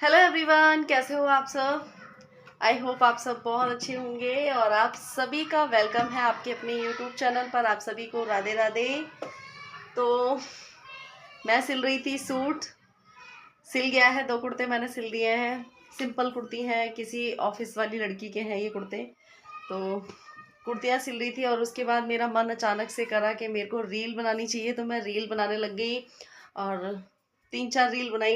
Hello everyone, कैसे हो आप सब। आई होप आप सब बहुत अच्छे होंगे और आप सभी का वेलकम है आपके अपने यूट्यूब चैनल पर। आप सभी को राधे राधे। तो मैं सिल रही थी सूट। सिल गया है, 2 कुर्ते मैंने सिल दिए हैं। सिंपल कुर्ती हैं, किसी ऑफिस वाली लड़की के हैं ये कुर्ते। तो कुर्तियाँ सिल रही थी और उसके बाद मेरा मन अचानक से करा कि मेरे को रील बनानी चाहिए, तो मैं रील बनाने लग गई और 3-4 रील बनाई।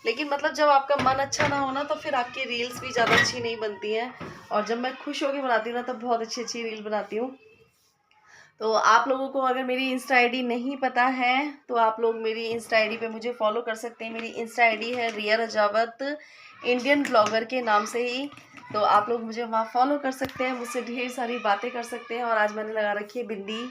लेकिन मतलब जब आपका मन अच्छा ना हो ना तो फिर आपकी रील्स भी ज़्यादा अच्छी नहीं बनती हैं। और जब मैं खुश होकर बनाती हूँ ना तब बहुत अच्छी अच्छी रील बनाती हूँ। तो आप लोगों को अगर मेरी इंस्टा आईडी नहीं पता है तो आप लोग मेरी इंस्टा आईडी पे मुझे फॉलो कर सकते हैं। मेरी इंस्टा आईडी है रिया रजावत इंडियन ब्लॉगर के नाम से ही। तो आप लोग मुझे वहाँ फॉलो कर सकते हैं, मुझसे ढेर सारी बातें कर सकते हैं। और आज मैंने लगा रखी है बिंदी।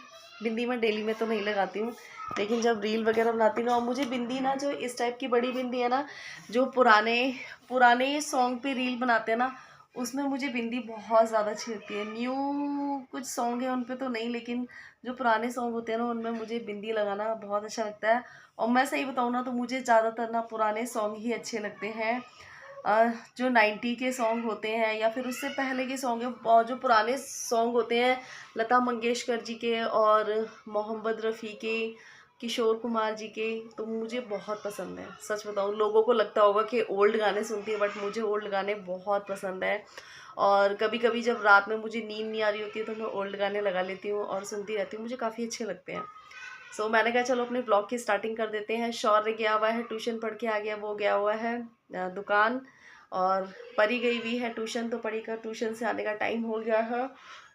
बिंदी मैं डेली में तो नहीं लगाती हूँ, लेकिन जब रील वगैरह बनाती हूँ। और मुझे बिंदी ना, जो इस टाइप की बड़ी बिंदी है ना, जो पुराने पुराने सॉन्ग पे रील बनाते हैं ना, उसमें मुझे बिंदी बहुत ज़्यादा अच्छी लगती है। न्यू कुछ सॉन्ग है उन पे तो नहीं, लेकिन जो पुराने सॉन्ग होते हैं ना उनमें मुझे बिंदी लगाना बहुत अच्छा लगता है। और मैं सही बताऊँ ना तो मुझे ज़्यादातर ना पुराने सॉन्ग ही अच्छे लगते हैं। जो 90 के सॉन्ग होते हैं या फिर उससे पहले के सॉन्ग है, और जो पुराने सॉन्ग होते हैं लता मंगेशकर जी के और मोहम्मद रफ़ी के, किशोर कुमार जी के, तो मुझे बहुत पसंद है। सच बताऊँ, लोगों को लगता होगा कि ओल्ड गाने सुनती है, बट मुझे ओल्ड गाने बहुत पसंद है। और कभी कभी जब रात में मुझे नींद नहीं आ रही होती है तो मैं ओल्ड गाने लगा लेती हूँ और सुनती रहती हूँ, मुझे काफ़ी अच्छे लगते हैं। मैंने कहा चलो अपने ब्लॉग की स्टार्टिंग कर देते हैं। शौर्य गया हुआ है ट्यूशन पढ़ के आ गया, वो गया हुआ है दुकान। और परी गई हुई है ट्यूशन, तो परी का ट्यूशन से आने का टाइम हो गया है।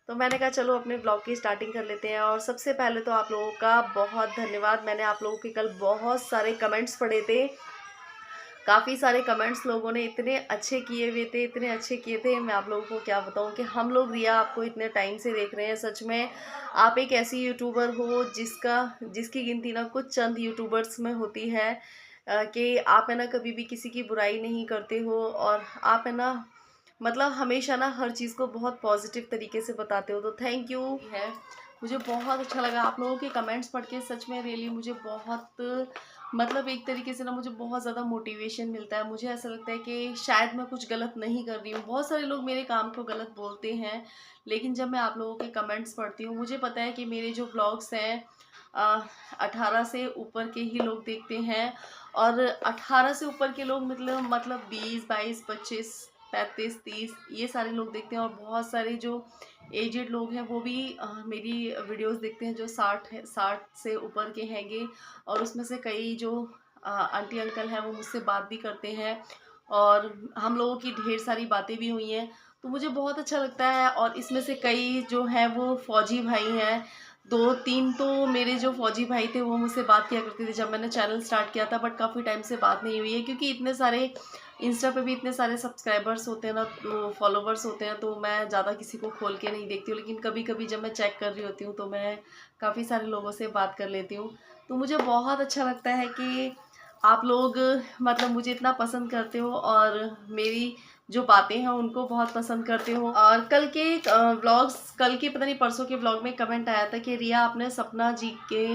तो मैंने कहा चलो अपने ब्लॉग की स्टार्टिंग कर लेते हैं। और सबसे पहले तो आप लोगों का बहुत धन्यवाद। मैंने आप लोगों के कल बहुत सारे कमेंट्स पढ़े थे। काफ़ी सारे कमेंट्स लोगों ने इतने अच्छे किए हुए थे, इतने अच्छे किए थे, मैं आप लोगों को क्या बताऊं कि हम लोग रिया आपको इतने टाइम से देख रहे हैं। सच में आप एक ऐसी यूट्यूबर हो जिसकी गिनती ना कुछ चंद यूट्यूबर्स में होती है। कि आप है ना कभी भी किसी की बुराई नहीं करते हो, और आप है ना मतलब हमेशा ना हर चीज़ को बहुत पॉजिटिव तरीके से बताते हो। तो थैंक यू है। मुझे बहुत अच्छा लगा आप लोगों के कमेंट्स पढ़ के। सच में रियली मुझे बहुत मतलब एक तरीके से ना मुझे बहुत ज़्यादा मोटिवेशन मिलता है। मुझे ऐसा लगता है कि शायद मैं कुछ गलत नहीं कर रही हूँ। बहुत सारे लोग मेरे काम को गलत बोलते हैं, लेकिन जब मैं आप लोगों के कमेंट्स पढ़ती हूँ, मुझे पता है कि मेरे जो ब्लॉग्स हैं 18 से ऊपर के ही लोग देखते हैं। और 18 से ऊपर के लोग मतलब 20, 22, 25, 35, 30 ये सारे लोग देखते हैं। और बहुत सारे जो एजेड लोग हैं वो भी मेरी वीडियोस देखते हैं, जो 60 से ऊपर के हैंगे। और उसमें से कई जो आंटी अंकल हैं वो मुझसे बात भी करते हैं, और हम लोगों की ढेर सारी बातें भी हुई हैं। तो मुझे बहुत अच्छा लगता है। और इसमें से कई जो हैं वो फौजी भाई हैं। 2-3 तो मेरे जो फौजी भाई थे वो मुझसे बात किया करते थे जब मैंने चैनल स्टार्ट किया था, बट काफ़ी टाइम से बात नहीं हुई है, क्योंकि इतने सारे इंस्टा पे भी इतने सारे सब्सक्राइबर्स होते हैं ना, तो फॉलोवर्स होते हैं, तो मैं ज़्यादा किसी को खोल के नहीं देखती हूँ। लेकिन कभी कभी जब मैं चेक कर रही होती हूँ तो मैं काफ़ी सारे लोगों से बात कर लेती हूँ। तो मुझे बहुत अच्छा लगता है कि आप लोग मतलब मुझे इतना पसंद करते हो और मेरी जो बातें हैं उनको बहुत पसंद करते हो। और कल के व्लॉग्स, कल के पता नहीं परसों के व्लॉग में कमेंट आया था कि रिया आपने सपना जी के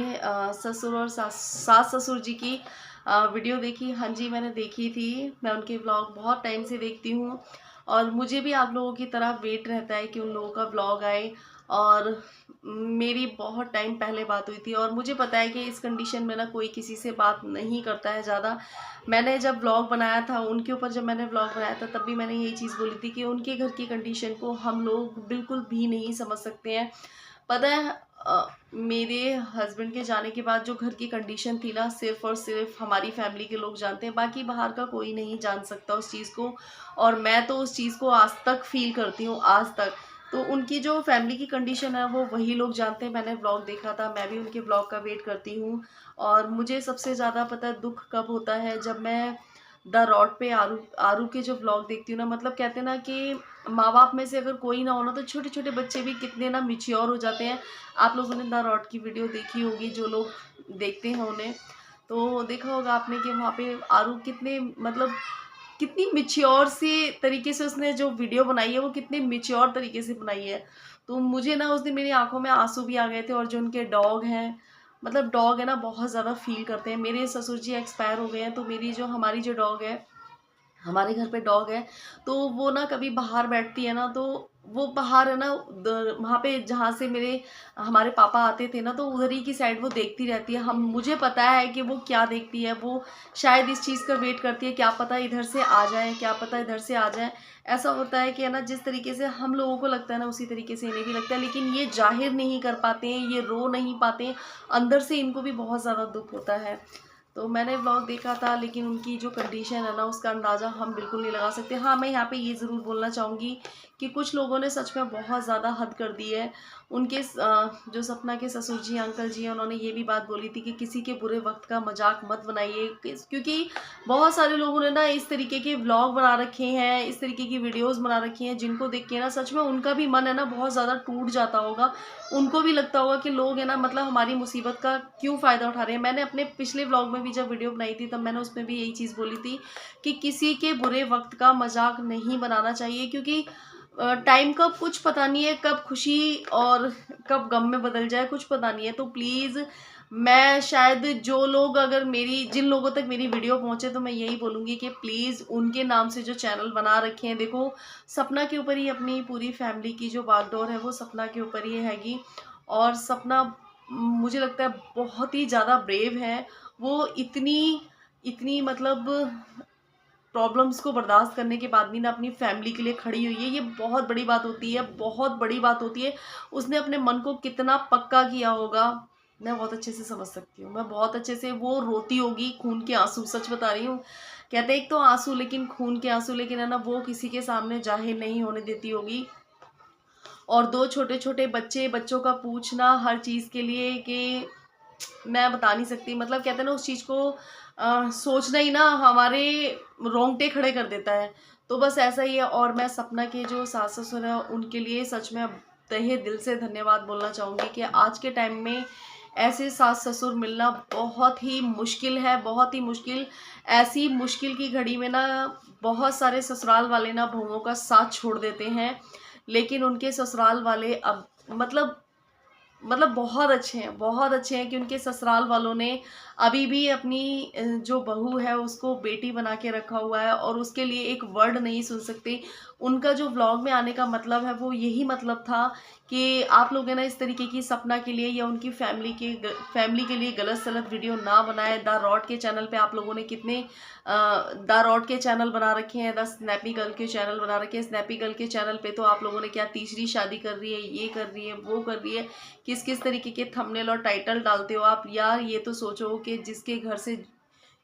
ससुर और सास ससुर जी की वीडियो देखी। हाँ जी, मैंने देखी थी। मैं उनके व्लॉग बहुत टाइम से देखती हूँ, और मुझे भी आप लोगों की तरह वेट रहता है कि उन लोगों का व्लॉग आए। और मेरी बहुत टाइम पहले बात हुई थी, और मुझे पता है कि इस कंडीशन में ना कोई किसी से बात नहीं करता है ज़्यादा। मैंने जब व्लॉग बनाया था उनके ऊपर, जब मैंने व्लॉग बनाया था तब भी मैंने यही चीज़ बोली थी कि उनके घर की कंडीशन को हम लोग बिल्कुल भी नहीं समझ सकते हैं। पता है मेरे हस्बैंड के जाने के बाद जो घर की कंडीशन थी ना, सिर्फ़ और सिर्फ हमारी फैमिली के लोग जानते हैं, बाकी बाहर का कोई नहीं जान सकता उस चीज़ को। और मैं तो उस चीज़ को आज तक फ़ील करती हूँ, आज तक। तो उनकी जो फैमिली की कंडीशन है वो वही लोग जानते हैं। मैंने व्लॉग देखा था, मैं भी उनके व्लॉग का वेट करती हूँ। और मुझे सबसे ज़्यादा पता है दुख कब होता है, जब मैं द रॉड पे आरू आरू के जो व्लॉग देखती हूँ ना, मतलब कहते हैं ना कि माँ बाप में से अगर कोई ना हो ना तो छोटे छोटे बच्चे भी कितने ना मिच्योर हो जाते हैं। आप लोगों ने द रॉड की वीडियो देखी होगी, जो लोग देखते हैं उन्हें तो देखा होगा आपने कि वहाँ पे आरू कितने मतलब कितनी मिच्योर सी तरीके से उसने जो वीडियो बनाई है वो कितने मिच्योर तरीके से बनाई है। तो मुझे ना उस दिन मेरी आंखों में आंसू भी आ गए थे। और जो उनके डॉग हैं, मतलब डॉग है ना, बहुत ज़्यादा फील करते हैं। मेरे ससुर जी एक्सपायर हो गए हैं, तो मेरी जो हमारी जो डॉग है हमारे घर पे डॉग है, तो वो ना कभी बाहर बैठती है ना, तो वो बाहर है ना, वहाँ पे जहाँ से मेरे हमारे पापा आते थे ना, तो उधर ही की साइड वो देखती रहती है। हम मुझे पता है कि वो क्या देखती है, वो शायद इस चीज़ का वेट करती है, क्या पता इधर से आ जाए, क्या पता इधर से आ जाए। ऐसा होता है कि है ना, जिस तरीके से हम लोगों को लगता है ना, उसी तरीके से इन्हें भी लगता है, लेकिन ये जाहिर नहीं कर पाते हैं, ये रो नहीं पाते हैं, अंदर से इनको भी बहुत ज़्यादा दुख होता है। तो मैंने व्लॉग देखा था, लेकिन उनकी जो कंडीशन है ना, उसका अंदाज़ा हम बिल्कुल नहीं लगा सकते। हाँ, मैं यहाँ पे ये ज़रूर बोलना चाहूँगी कि कुछ लोगों ने सच में बहुत ज़्यादा हद कर दी है। उनके जो सपना के ससुर जी, अंकल जी हैं, उन्होंने ये भी बात बोली थी कि किसी के बुरे वक्त का मजाक मत बनाइए, क्योंकि बहुत सारे लोगों ने ना इस तरीके के व्लॉग बना रखे हैं, इस तरीके की वीडियोज़ बना रखी हैं, जिनको देख के ना सच में उनका भी मन है ना बहुत ज़्यादा टूट जाता होगा। उनको भी लगता होगा कि लोग है ना, मतलब हमारी मुसीबत का क्यों फ़ायदा उठा रहे हैं। मैंने अपने पिछले व्लॉग में भी जब वीडियो बनाई थी, तब मैंने उसमें भी यही चीज़ बोली थी कि किसी के बुरे वक्त का मजाक नहीं बनाना चाहिए, क्योंकि टाइम का कुछ पता नहीं है, कब खुशी और कब गम में बदल जाए कुछ पता नहीं है। तो प्लीज़, मैं शायद जो लोग, अगर मेरी जिन लोगों तक मेरी वीडियो पहुंचे, तो मैं यही बोलूँगी कि प्लीज़ उनके नाम से जो चैनल बना रखे हैं, देखो सपना के ऊपर ही अपनी पूरी फैमिली की जो बागडोर है वो सपना के ऊपर ही हैगी। और सपना मुझे लगता है बहुत ही ज़्यादा ब्रेव है। वो इतनी इतनी मतलब प्रॉब्लम्स को बर्दाश्त करने के बाद भी ना अपनी फैमिली के लिए खड़ी हुई है। ये बहुत बड़ी बात होती है, बहुत बड़ी बात होती है। उसने अपने मन को कितना पक्का किया होगा, मैं बहुत अच्छे से समझ सकती हूँ। मैं बहुत अच्छे से, वो रोती होगी खून के आंसू, सच बता रही हूँ। कहते हैं एक तो आंसू, लेकिन खून के आंसू, लेकिन है ना, वो किसी के सामने जाहिर नहीं होने देती होगी। और दो छोटे छोटे बच्चों का पूछना हर चीज़ के लिए, कि मैं बता नहीं सकती। मतलब कहते हैं ना, उस चीज़ को सोचना ही ना हमारे रोंगटे खड़े कर देता है। तो बस ऐसा ही है। और मैं सपना के जो सास ससुर है, उनके लिए सच में तहे दिल से धन्यवाद बोलना चाहूँगी कि आज के टाइम में ऐसे सास ससुर मिलना बहुत ही मुश्किल है, बहुत ही मुश्किल। ऐसी मुश्किल की घड़ी में ना, बहुत सारे ससुराल वाले ना बहुओं का साथ छोड़ देते हैं, लेकिन उनके ससुराल वाले अब मतलब बहुत अच्छे हैं कि उनके ससुराल वालों ने अभी भी अपनी जो बहू है उसको बेटी बना के रखा हुआ है, और उसके लिए एक वर्ड नहीं सुन सकते। उनका जो व्लॉग में आने का मतलब है, वो यही मतलब था कि आप लोग है ना, इस तरीके की सपना के लिए या उनकी फैमिली के लिए गलत सलत वीडियो ना बनाए। द रॉड के चैनल पे आप लोगों ने कितने द रॉड के चैनल बना रखे हैं, द स्नैपी गर्ल के चैनल बना रखे हैं। स्नैपी गर्ल के चैनल पे तो आप लोगों ने क्या तीसरी शादी कर रही है, ये कर रही है, वो कर रही है, किस किस तरीके के थंबनेल और टाइटल डालते हो आप यार। ये तो सोचो कि जिसके घर से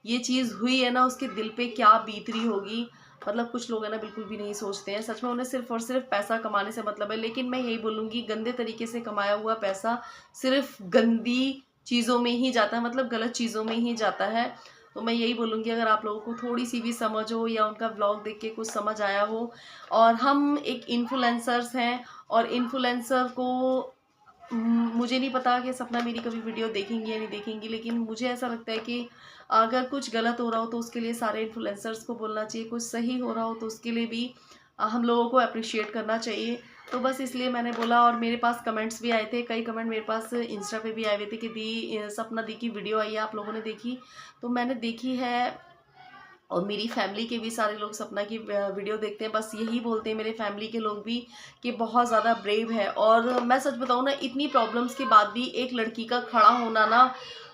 ये चीज़ हुई है ना, उसके दिल पे क्या बीत रही होगी। मतलब कुछ लोग है ना, बिल्कुल भी नहीं सोचते हैं। सच में उन्हें सिर्फ और सिर्फ पैसा कमाने से मतलब है। लेकिन मैं यही बोलूँगी, गंदे तरीके से कमाया हुआ पैसा सिर्फ गंदी चीज़ों में ही जाता है, मतलब गलत चीज़ों में ही जाता है। तो मैं यही बोलूँगी, अगर आप लोगों को थोड़ी सी भी समझ हो, या उनका व्लॉग देख के कुछ समझ आया हो, और हम एक इन्फ्लुएंसर्स हैं, और इन्फ्लुएंसर को मुझे नहीं पता कि सपना मेरी कभी वीडियो देखेंगी या नहीं देखेंगी, लेकिन मुझे ऐसा लगता है कि अगर कुछ गलत हो रहा हो तो उसके लिए सारे इन्फ्लुएंसर्स को बोलना चाहिए, कुछ सही हो रहा हो तो उसके लिए भी हम लोगों को अप्रिशिएट करना चाहिए। तो बस इसलिए मैंने बोला। और मेरे पास कमेंट्स भी आए थे, कई कमेंट मेरे पास इंस्टा पे भी आए हुए थे कि दी सपना दी की वीडियो आई है, आप लोगों ने देखी? तो मैंने देखी है, और मेरी फैमिली के भी सारे लोग सपना की वीडियो देखते हैं। बस यही बोलते हैं मेरे फैमिली के लोग भी कि बहुत ज़्यादा ब्रेव है। और मैं सच बताऊँ ना, इतनी प्रॉब्लम्स के बाद भी एक लड़की का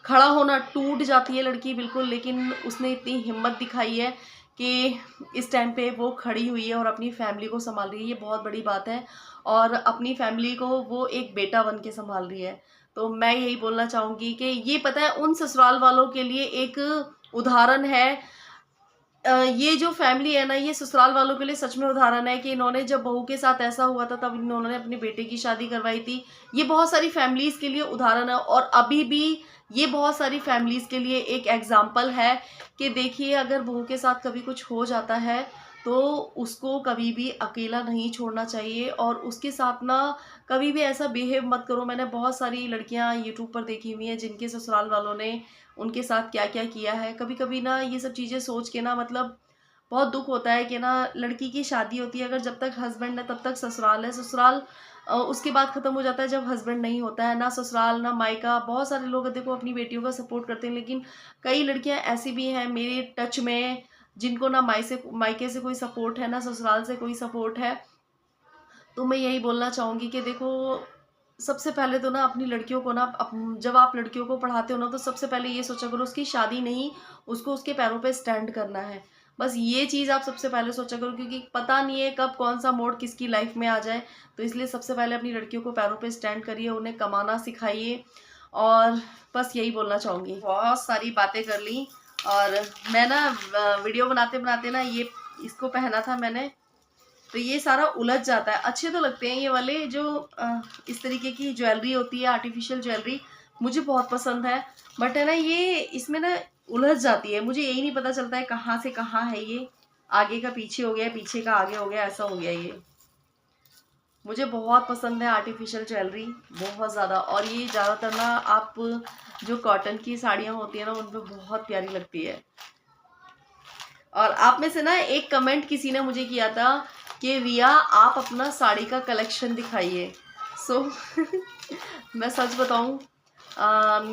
खड़ा होना टूट जाती है लड़की बिल्कुल, लेकिन उसने इतनी हिम्मत दिखाई है कि इस टाइम पे वो खड़ी हुई है और अपनी फैमिली को संभाल रही है। ये बहुत बड़ी बात है। और अपनी फैमिली को वो एक बेटा बन के संभाल रही है। तो मैं यही बोलना चाहूँगी कि ये पता है, उन ससुराल वालों के लिए एक उदाहरण है। ये जो फैमिली है ना, ये ससुराल वालों के लिए सच में उदाहरण है कि इन्होंने, जब बहू के साथ ऐसा हुआ था, तब इन्होंने अपने बेटे की शादी करवाई थी। ये बहुत सारी फैमिलीज़ के लिए उदाहरण है, और अभी भी ये बहुत सारी फैमिलीज़ के लिए एक एग्जाम्पल है कि देखिए, अगर बहू के साथ कभी कुछ हो जाता है, तो उसको कभी भी अकेला नहीं छोड़ना चाहिए, और उसके साथ ना कभी भी ऐसा बिहेव मत करो। मैंने बहुत सारी लड़कियां यूट्यूब पर देखी हुई हैं, जिनके ससुराल वालों ने उनके साथ क्या क्या किया है। कभी कभी ना ये सब चीज़ें सोच के ना, मतलब बहुत दुख होता है कि ना, लड़की की शादी होती है, अगर जब तक हस्बैंड है तब तक ससुराल है, ससुराल उसके बाद ख़त्म हो जाता है जब हस्बैंड नहीं होता है। ना ससुराल ना मायका। बहुत सारे लोग देखो अपनी बेटियों का सपोर्ट करते हैं, लेकिन कई लड़कियां ऐसी भी हैं मेरे टच में, जिनको ना मायके से कोई सपोर्ट है, ना ससुराल से कोई सपोर्ट है, तो मैं यही बोलना चाहूँगी कि देखो, सबसे पहले तो ना अपनी लड़कियों को ना जब आप लड़कियों को पढ़ाते हो ना, तो सबसे पहले ये सोचा करो उसकी शादी नहीं, उसको उसके पैरों पे स्टैंड करना है। बस ये चीज़ आप सबसे पहले सोचा करो, क्योंकि पता नहीं है कब कौन सा मोड़ किसकी लाइफ में आ जाए। तो इसलिए सबसे पहले अपनी लड़कियों को पैरों पे स्टैंड करिए, उन्हें कमाना सिखाइए। और बस यही बोलना चाहूँगी। बहुत सारी बातें कर ली, और मैं ना वीडियो बनाते बनाते ना ये इसको पहना था मैंने, तो ये सारा उलझ जाता है। अच्छे तो लगते हैं ये वाले जो इस तरीके की ज्वेलरी होती है, आर्टिफिशियल ज्वेलरी, मुझे बहुत पसंद है। बट है ना, ये इसमें ना उलझ जाती है, मुझे यही नहीं पता चलता है कहाँ से कहाँ है ये। आगे का पीछे हो गया, पीछे का आगे हो गया, ऐसा हो गया ये। मुझे बहुत पसंद है आर्टिफिशियल ज्वेलरी, बहुत ज़्यादा। और ये ज़्यादातर ना आप जो कॉटन की साड़ियाँ होती है ना, उनमें बहुत प्यारी लगती है। और आप में से ना एक कमेंट किसी ने मुझे किया था कि रिया आप अपना साड़ी का कलेक्शन दिखाइए। सो मैं सच बताऊं,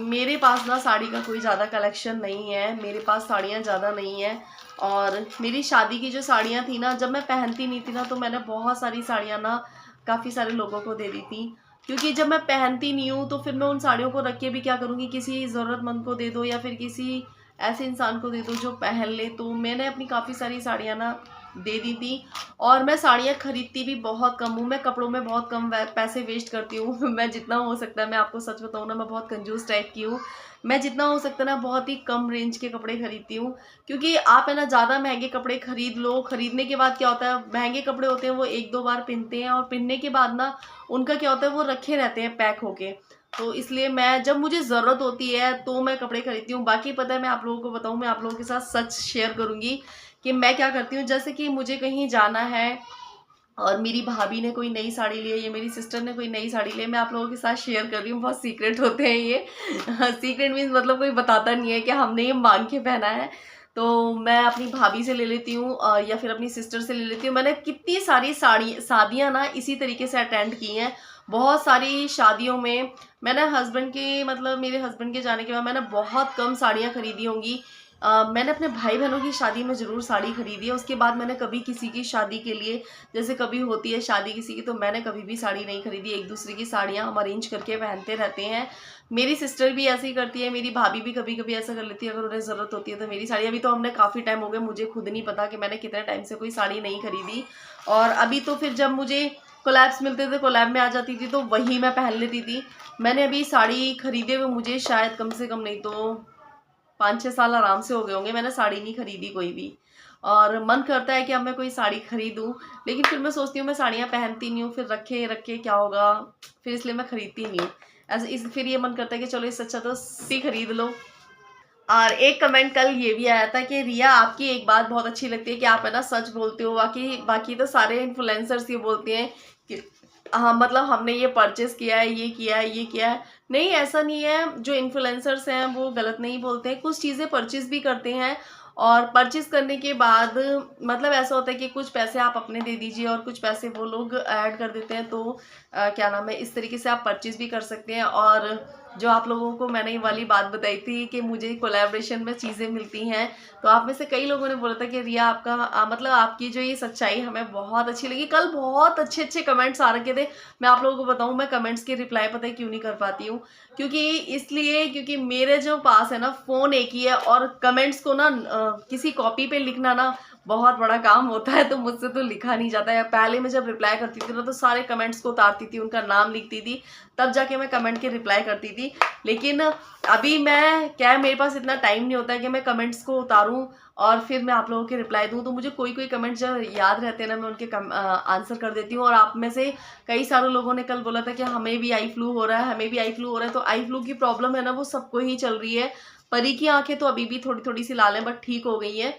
मेरे पास ना साड़ी का कोई ज़्यादा कलेक्शन नहीं है, मेरे पास साड़ियाँ ज़्यादा नहीं है। और मेरी शादी की जो साड़ियाँ थी ना, जब मैं पहनती नहीं थी ना, तो मैंने बहुत सारी साड़ियाँ ना काफ़ी सारे लोगों को दे दी थी। क्योंकि जब मैं पहनती नहीं हूँ तो फिर मैं उन साड़ियों को रख के भी क्या करूँगी, किसी ज़रूरतमंद को दे दो या फिर किसी ऐसे इंसान को दे दो जो पहन ले। तो मैंने अपनी काफ़ी सारी साड़ियाँ ना दे दी थी। और मैं साड़ियाँ खरीदती भी बहुत कम हूँ, मैं कपड़ों में बहुत कम पैसे वेस्ट करती हूँ। मैं जितना हो सकता है, मैं आपको सच बताऊँ ना, मैं बहुत कंजूस टाइप की हूँ। मैं जितना हो सकता है ना, बहुत ही कम रेंज के कपड़े खरीदती हूँ। क्योंकि आप है ना ज़्यादा महंगे कपड़े खरीद लो, खरीदने के बाद क्या होता है, महंगे कपड़े होते हैं वो एक दो बार पहनते हैं, और पहनने के बाद ना उनका क्या होता है, वो रखे रहते हैं पैक होके। तो इसलिए मैं जब मुझे ज़रूरत होती है तो मैं कपड़े खरीदती हूँ। बाकी पता है, मैं आप लोगों को बताऊँ, मैं आप लोगों के साथ सच शेयर करूँगी कि मैं क्या करती हूँ। जैसे कि मुझे कहीं जाना है और मेरी भाभी ने कोई नई साड़ी ली है, या मेरी सिस्टर ने कोई नई साड़ी ली है, मैं आप लोगों के साथ शेयर कर रही हूँ। बहुत सीक्रेट होते हैं ये। सीक्रेट मीन्स मतलब कोई बताता नहीं है कि हमने ये मांग के पहना है। तो मैं अपनी भाभी से ले लेती हूँ, या फिर अपनी सिस्टर से ले लेती हूँ। मैंने कितनी सारी शादियाँ ना इसी तरीके से अटेंड की हैं। बहुत सारी शादियों में मैंने मेरे हस्बैंड के जाने के बाद मैंने बहुत कम साड़ियाँ खरीदी होंगी। मैंने अपने भाई बहनों की शादी में ज़रूर साड़ी खरीदी है। उसके बाद मैंने कभी किसी की शादी के लिए, जैसे कभी होती है शादी किसी की, तो मैंने कभी भी साड़ी नहीं खरीदी। एक दूसरे की साड़ियाँ हम अरेंज करके पहनते रहते हैं। मेरी सिस्टर भी ऐसे ही करती है, मेरी भाभी भी कभी कभी ऐसा कर लेती है, अगर उन्हें ज़रूरत होती है तो। मेरी साड़ी अभी तो हमने काफ़ी टाइम हो गए, मुझे खुद नहीं पता कि मैंने कितने टाइम से कोई साड़ी नहीं खरीदी। और अभी तो फिर जब मुझे कोलैब्स मिलते थे, कोलैब में आ जाती थी, तो वही मैं पहन लेती थी। मैंने अभी साड़ी खरीदे हुए मुझे शायद कम से कम नहीं तो 5-6 साल आराम से हो गए होंगे, मैंने साड़ी नहीं खरीदी कोई भी। और मन करता है कि अब मैं कोई साड़ी खरीदूं, लेकिन फिर मैं सोचती हूँ मैं साड़ियाँ पहनती नहीं हूँ, फिर रखे रखे क्या होगा, फिर इसलिए मैं खरीदती नहीं हूँ। फिर ये मन करता है कि चलो इससे अच्छा तो सी खरीद लो। और एक कमेंट कल ये भी आया था कि रिया आपकी एक बात बहुत अच्छी लगती है कि आप है ना सच बोलते हो। बाकी बाकी तो सारे इन्फ्लुएंसर्स ये बोलते हैं कि हाँ मतलब हमने ये परचेस किया है, ये किया है, ये किया है। नहीं, ऐसा नहीं है। जो इन्फ्लुएंसर्स हैं वो गलत नहीं बोलते हैं, कुछ चीज़ें परचेस भी करते हैं। और परचेस करने के बाद मतलब ऐसा होता है कि कुछ पैसे आप अपने दे दीजिए और कुछ पैसे वो लोग ऐड कर देते हैं। तो क्या नाम है, इस तरीके से आप परचेस भी कर सकते हैं। और जो आप लोगों को मैंने ये वाली बात बताई थी कि मुझे कोलैबोरेशन में चीज़ें मिलती हैं, तो आप में से कई लोगों ने बोला था कि रिया आपका मतलब आपकी जो ये सच्चाई हमें बहुत अच्छी लगी। कल बहुत अच्छे अच्छे कमेंट्स आ रखे थे। मैं आप लोगों को बताऊं, मैं कमेंट्स के रिप्लाई पता है क्यों नहीं कर पाती हूँ, क्योंकि मेरे जो पास है ना फ़ोन एक ही है, और कमेंट्स को ना किसी कॉपी पे लिखना ना बहुत बड़ा काम होता है, तो मुझसे तो लिखा नहीं जाता है। पहले मैं जब रिप्लाई करती थी ना, तो सारे कमेंट्स को उतारती थी, उनका नाम लिखती थी, तब जाके मैं कमेंट के रिप्लाई करती थी। लेकिन अभी मैं क्या है, मेरे पास इतना टाइम नहीं होता है कि मैं कमेंट्स को उतारूं और फिर मैं आप लोगों के रिप्लाई दूं। तो मुझे कोई कोई कमेंट्स जब याद रहते हैं ना, मैं उनके आंसर कर देती हूँ। और आप में से कई सारे लोगों ने कल बोला था कि हमें भी आई फ्लू हो रहा है, हमें भी आई फ्लू हो रहा है। तो आई फ्लू की प्रॉब्लम है ना, वो सबको ही चल रही है। परी की आंखें तो अभी भी थोड़ी थोड़ी सी लाल है, बट ठीक हो गई है।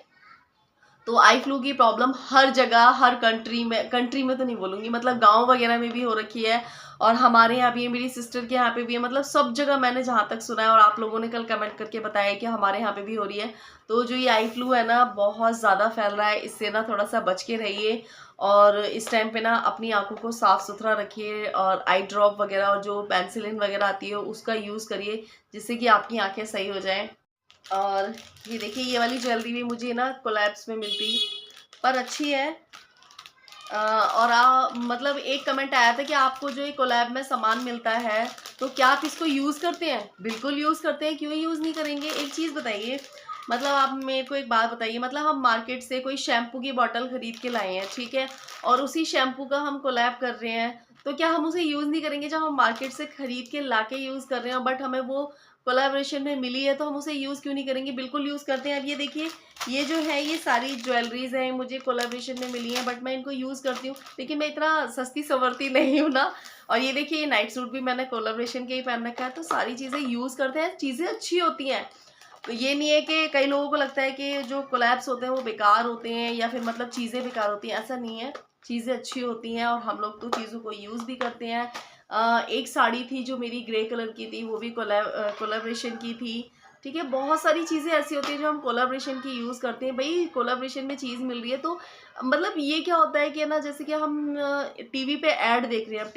तो आई फ्लू की प्रॉब्लम हर जगह, हर कंट्री में तो नहीं बोलूँगी, मतलब गांव वगैरह में भी हो रखी है। और हमारे यहाँ भी है, मेरी सिस्टर के यहाँ पे भी है, मतलब सब जगह मैंने जहाँ तक सुना है। और आप लोगों ने कल कमेंट करके बताया कि हमारे यहाँ पे भी हो रही है। तो जो ये आई फ्लू है ना, बहुत ज़्यादा फैल रहा है, इससे ना थोड़ा सा बच के रहिए। और इस टाइम पे ना अपनी आंखों को साफ़ सुथरा रखिए, और आई ड्रॉप वगैरह और जो पेंसिलिन वगैरह आती है उसका यूज़ करिए, जिससे कि आपकी आंखें सही हो जाएं। और ये देखिए, ये वाली ज्वेलरी भी मुझे ना कोलैब्स में मिलती, पर अच्छी है। और मतलब एक कमेंट आया था कि आपको जो ये कोलैब में सामान मिलता है तो क्या आप इसको यूज़ करते हैं? बिल्कुल यूज़ करते हैं, क्यों यूज़ नहीं करेंगे। एक चीज़ बताइए, मतलब आप मेरे को एक बात बताइए, मतलब हम मार्केट से कोई शैम्पू की बॉटल खरीद के लाए हैं, ठीक है, और उसी शैम्पू का हम कोलैब कर रहे हैं, तो क्या हम उसे यूज़ नहीं करेंगे? जब हम मार्केट से खरीद के ला के यूज़ कर रहे हैं बट हमें वो कोलैबोरेशन में मिली है, तो हम उसे यूज़ क्यों नहीं करेंगे? बिल्कुल यूज़ करते हैं। अब ये देखिए, ये जो है ये सारी ज्वेलरीज हैं, मुझे कोलैबोरेशन में मिली हैं, बट मैं इनको यूज़ करती हूँ, लेकिन मैं इतना सस्ती सवरती नहीं हूँ ना। और ये देखिए, ये नाइट सूट भी मैंने कोलैबोरेशन के ही पहन रखा है, तो सारी चीज़ें यूज़ करते हैं, चीज़ें अच्छी होती हैं। तो ये नहीं है कि कई लोगों को लगता है कि जो कोलैब्स होते हैं वो बेकार होते हैं या फिर मतलब चीज़ें बेकार होती हैं, ऐसा नहीं है। चीज़ें अच्छी होती हैं और हम लोग तो चीज़ों को यूज़ भी करते हैं। एक साड़ी थी जो मेरी ग्रे कलर की थी, वो भी कोलैबोरेशन की थी। ठीक है, बहुत सारी चीज़ें ऐसी होती हैं जो हम कोलैबोरेशन की यूज़ करते हैं। भई कोलैबोरेशन में चीज़ मिल रही है तो मतलब ये क्या होता है कि ना, जैसे कि हम टीवी पे ऐड देख रहे हैं, अब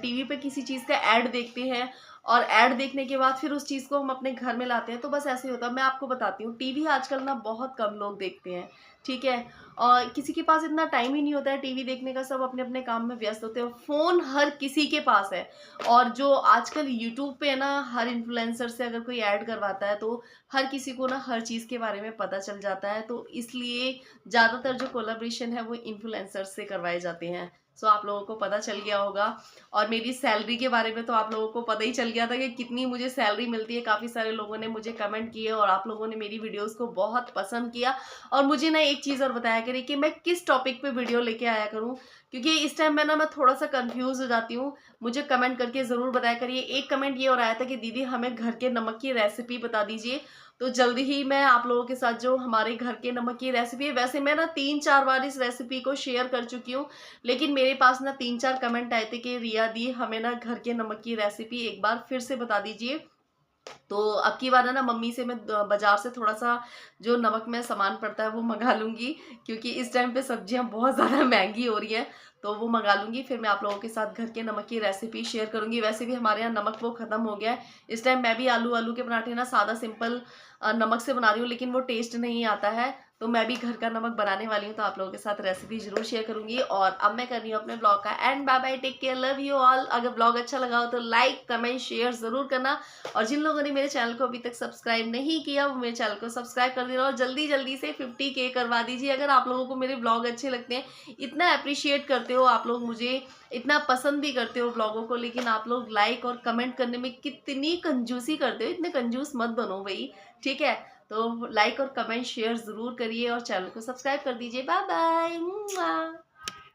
टीवी पे किसी चीज़ का ऐड देखते हैं और ऐड देखने के बाद फिर उस चीज़ को हम अपने घर में लाते हैं, तो बस ऐसे ही होता है। मैं आपको बताती हूँ, टीवी आजकल ना बहुत कम लोग देखते हैं, ठीक है? और किसी के पास इतना टाइम ही नहीं होता है टीवी देखने का, सब अपने-अपने काम में व्यस्त होते हैं। फ़ोन हर किसी के पास है और जो आजकल यूट्यूब पे है ना, हर इन्फ्लुएंसर से अगर कोई ऐड करवाता है तो हर किसी को ना हर चीज़ के बारे में पता चल जाता है। तो इसलिए ज़्यादातर जो कोलैबोरेशन है वो इन्फ्लुएंसर से करवाए जाते हैं। सो आप लोगों को पता चल गया होगा। और मेरी सैलरी के बारे में तो आप लोगों को पता ही चल गया था कि कितनी मुझे सैलरी मिलती है। काफ़ी सारे लोगों ने मुझे कमेंट किए और आप लोगों ने मेरी वीडियोस को बहुत पसंद किया। और मुझे ना एक चीज़ और बताया करिए कि मैं किस टॉपिक पे वीडियो लेके आया करूँ, क्योंकि इस टाइम मैं थोड़ा-सा कन्फ्यूज़ हो जाती हूँ। मुझे कमेंट करके ज़रूर बताया करिए। एक कमेंट ये और आया था कि दीदी हमें घर के नमक की रेसिपी बता दीजिए, तो जल्दी ही मैं आप लोगों के साथ जो हमारे घर के नमक की रेसिपी है, वैसे मैं ना 3-4 बार इस रेसिपी को शेयर कर चुकी हूँ, लेकिन मेरे पास ना 3-4 कमेंट आए थे कि रिया दी हमें ना घर के नमक की रेसिपी एक बार फिर से बता दीजिए। तो अब की बार है ना, मम्मी से मैं बाजार से थोड़ा-सा जो नमक में सामान पड़ता है वो मँगा लूँगी, क्योंकि इस टाइम पे सब्जियाँ बहुत ज़्यादा महँगी हो रही हैं, तो वो मँगा लूँगी। फिर मैं आप लोगों के साथ घर के नमक की रेसिपी शेयर करूँगी। वैसे भी हमारे यहाँ नमक वो ख़त्म हो गया है। इस टाइम मैं भी आलू के पराठे ना सादा सिंपल नमक से बना रही हूँ, लेकिन वो टेस्ट नहीं आता है। तो मैं भी घर का नमक बनाने वाली हूँ, तो आप लोगों के साथ रेसिपी ज़रूर शेयर करूँगी। और अब मैं कर रही हूँ अपने ब्लॉग का end. Bye bye, take care, love you all. अगर ब्लॉग अच्छा लगा हो तो लाइक, कमेंट, शेयर ज़रूर करना। और जिन लोगों ने मेरे चैनल को अभी तक सब्सक्राइब नहीं किया, वो मेरे चैनल को सब्सक्राइब कर देना और जल्दी-जल्दी से 50K करवा दीजिए। अगर आप लोगों को मेरे ब्लॉग अच्छे लगते हैं, इतना एप्रिशिएट करते हो आप लोग मुझे, इतना पसंद भी करते हो ब्लॉगों को, लेकिन आप लोग लाइक और कमेंट करने में कितनी कंजूसी करते हो, इतने कंजूस मत बनो भई, ठीक है? तो लाइक और कमेंट शेयर ज़रूर करिए और चैनल को सब्सक्राइब कर दीजिए। Bye bye.